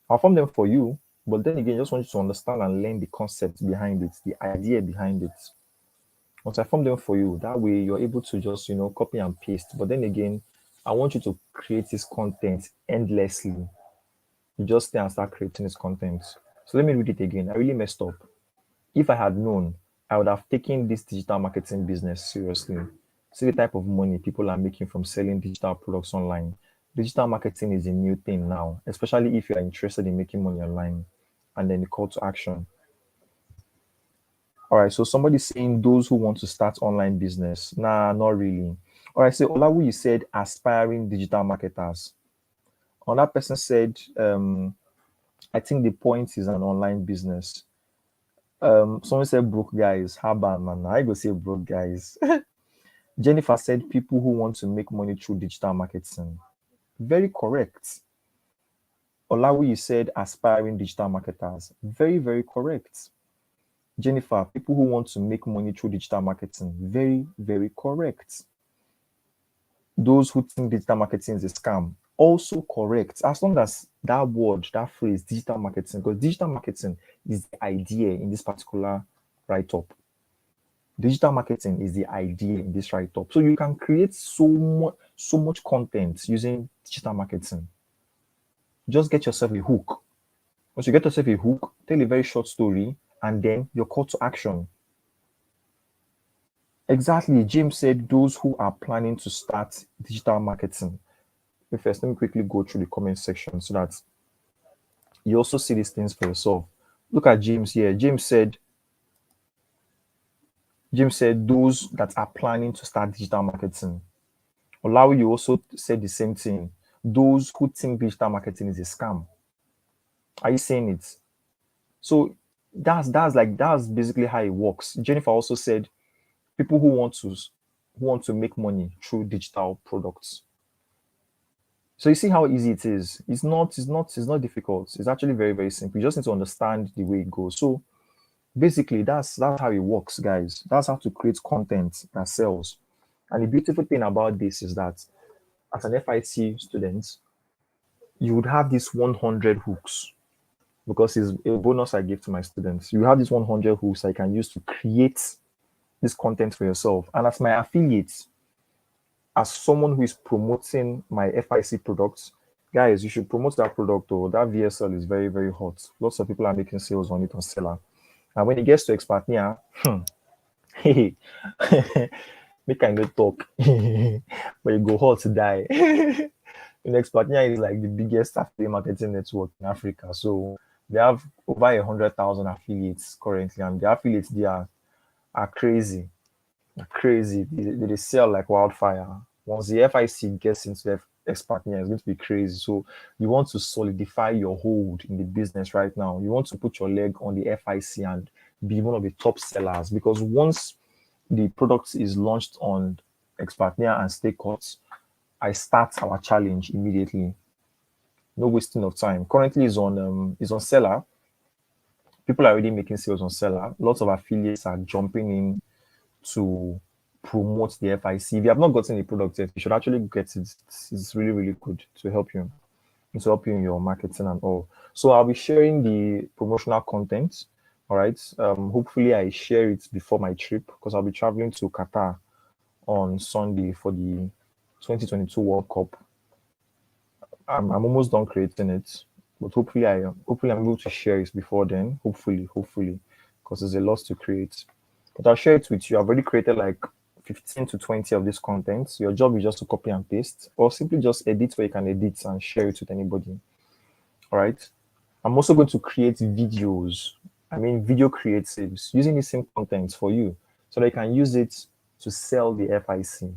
S1: I'll form them for you, But then again, I just want you to understand and learn the concept behind it, the idea behind it. Once I form them for you, that way you're able to just, copy and paste. But then again, I want you to create this content endlessly. You just stay and start creating this content. So let me read it again. I really messed up. If I had known, I would have taken this digital marketing business seriously. See the type of money people are making from selling digital products online. Digital marketing is a new thing now, especially if you are interested in making money online. And then the call to action. All right, so somebody saying those who want to start online business. Nah, not really. All right, so Olawu, you said aspiring digital marketers. Another person said, I think the point is an online business. Someone said broke guys. How bad, man? I go say broke guys. Jennifer said people who want to make money through digital marketing. Very correct. Olawi, you said aspiring digital marketers. Very, very correct. Jennifer, people who want to make money through digital marketing. Very, very correct. Those who think digital marketing is a scam. Also correct. As long as that word, that phrase, digital marketing, because digital marketing is the idea in this particular write-up. Digital marketing is the idea in this write-up. So you can create so much content using digital marketing. Just get yourself a hook. Once you get yourself a hook, tell a very short story, and then your call to action. Exactly. James said those who are planning to start digital marketing. But first, let me quickly go through the comment section so that you also see these things for yourself. Look at James here. James said those that are planning to start digital marketing. Olawi, you also said the same thing. Those who think digital marketing is a scam. Are you saying it? So that's basically how it works. Jennifer also said people who want to make money through digital products. So you see how easy it is. It's not difficult. It's actually very, very simple. You just need to understand the way it goes. So basically that's how it works, guys. That's how to create content that sells. And the beautiful thing about this is that as an FIT student, you would have these 100 hooks because it's a bonus I give to my students. You have these 100 hooks I can use to create this content for yourself. And as my affiliate, as someone who is promoting my FIC products, guys, you should promote that product. Or that VSL is very, very hot. Lots of people are making sales on it on Seller. And when it gets to Expertnia, hey, make I no talk, but you go hot to die. Expertnia is like the biggest affiliate marketing network in Africa. So they have over 100,000 affiliates currently, and the affiliates there are crazy. Crazy. They sell like wildfire. Once the FIC gets into Expertnia, it's going to be crazy. So you want to solidify your hold in the business right now. You want to put your leg on the FIC and be one of the top sellers, because once the product is launched on Expertnia and Stay Cut, I start our challenge immediately. No wasting of time. Currently is on Seller. People are already making sales on Seller. Lots of affiliates are jumping in to promote the FIC. If you have not gotten the product yet, you should actually get it. It's really, really good to help you in your marketing and all. So I'll be sharing the promotional content. All right. Hopefully I share it before my trip, because I'll be traveling to Qatar on Sunday for the 2022 World Cup. I'm almost done creating it, but hopefully I'm able to share it before then. Hopefully, because there's a lot to create. But I'll share it with you. I've already created like 15 to 20 of this content. Your job is just to copy and paste, or simply just edit where you can edit and share it with anybody. All right. I'm also going to create videos. Video creatives using the same content for you, so that you can use it to sell the FIC.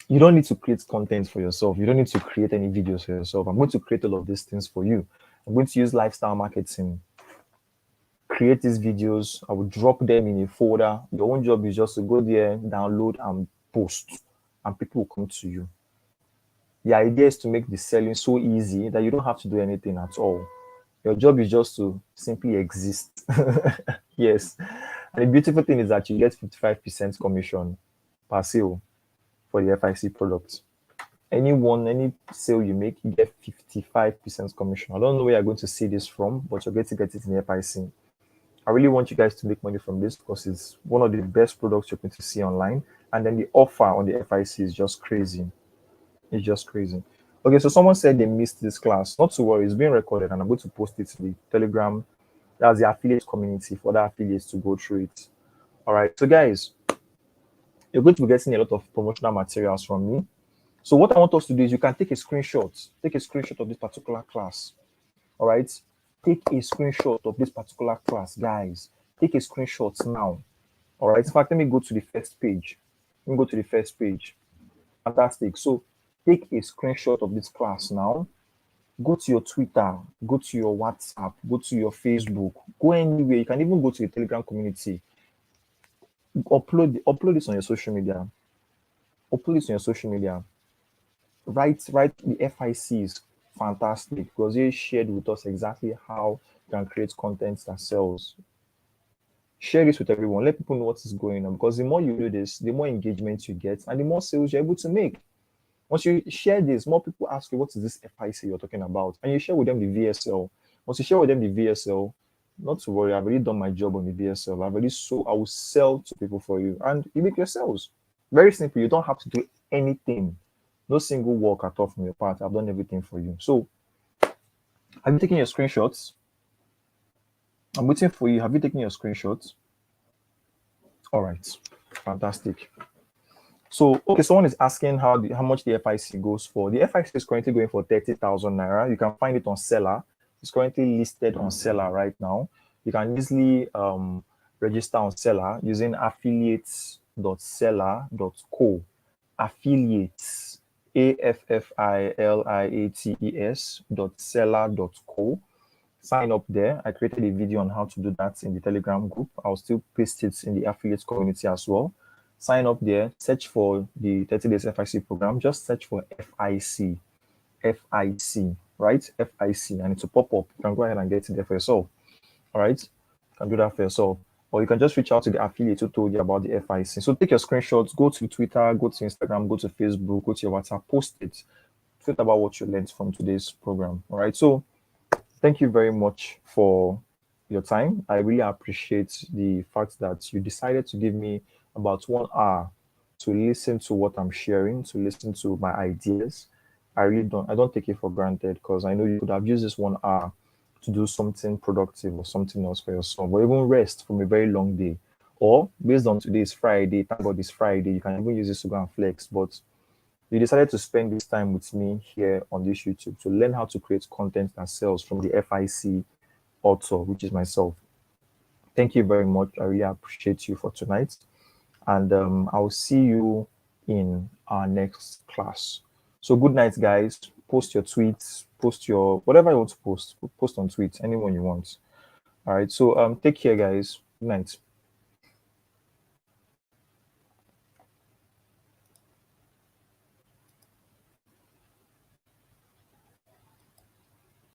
S1: You don't need to create content for yourself. You don't need to create any videos for yourself. I'm going to create all of these things for you. I'm going to use lifestyle marketing. Create these videos. I will drop them in a folder. Your own job is just to go there, download, and post, and people will come to you. The idea is to make the selling so easy that you don't have to do anything at all. Your job is just to simply exist. Yes. And the beautiful thing is that you get 55% commission per sale for the FIC product. Any sale you make, you get 55% commission. I don't know where you're going to see this from, but you're going to get it in the FIC. I really want you guys to make money from this because it's one of the best products you're going to see online. And then the offer on the FIC is just crazy. It's just crazy. Okay, so someone said they missed this class. Not to worry, it's being recorded and I'm going to post it to the Telegram. That's the affiliate community for the affiliates to go through it. All right, so guys, you're going to be getting a lot of promotional materials from me. So what I want us to do is you can take a screenshot of this particular class. All right, take a screenshot of this particular class, guys. Take a screenshot now. All right, in fact, let me go to the first page. Let me go to the first page. Fantastic. So take a screenshot of this class now. Go to your Twitter, go to your WhatsApp, go to your Facebook, go anywhere. You can even go to the Telegram community. Upload this on your social media. Upload this on your social media. Write the FICs. Fantastic, because they shared with us exactly how you can create content that sells. Share this with everyone. Let people know what is going on, because the more you do this, the more engagement you get and the more sales you're able to make. Once you share this, more people ask you, what is this FIC you're talking about? And you share with them the VSL. Once you share with them the VSL, not to worry, I've already done my job on the VSL. I will sell to people for you and you make your sales. Very simple. You don't have to do anything. No single work at all from your part. I've done everything for you. So, have you taken your screenshots? I'm waiting for you. Have you taken your screenshots? All right. Fantastic. So, okay, someone is asking how much the FIC goes for. The FIC is currently going for 30,000 naira. You can find it on Seller. It's currently listed on Seller right now. You can easily register on Seller using affiliates.seller.co. Affiliates, affiliates.seller.co. Sign up there. I created a video on how to do that in the Telegram group. I'll still paste it in the affiliates community as well. Sign up there, search for the 30 days FIC program. Just search for FIC, right? FIC, and it will pop up. You can go ahead and get it there for yourself. All right, you can do that for yourself, or you can just reach out to the affiliate who told you about the FIC. So take your screenshots, go to Twitter, go to Instagram, go to Facebook, go to your WhatsApp, post it. Tweet about what you learned from today's program. All right, so thank you very much for your time. I really appreciate the fact that you decided to give me about 1 hour to listen to what I'm sharing, to listen to my ideas. I don't take it for granted, because I know you could have used this 1 hour to do something productive or something else for yourself, or even rest from a very long day. Or based on today's Friday, thank God it's Friday, you can even use this to go and flex. But you decided to spend this time with me here on this YouTube to learn how to create content that sells from the FIC author, which is myself. Thank you very much. I really appreciate you for tonight. And I'll see you in our next class. So good night, guys. Post your tweets, post your whatever you want to post on tweets, anyone you want. All right. So take care, guys. Good night.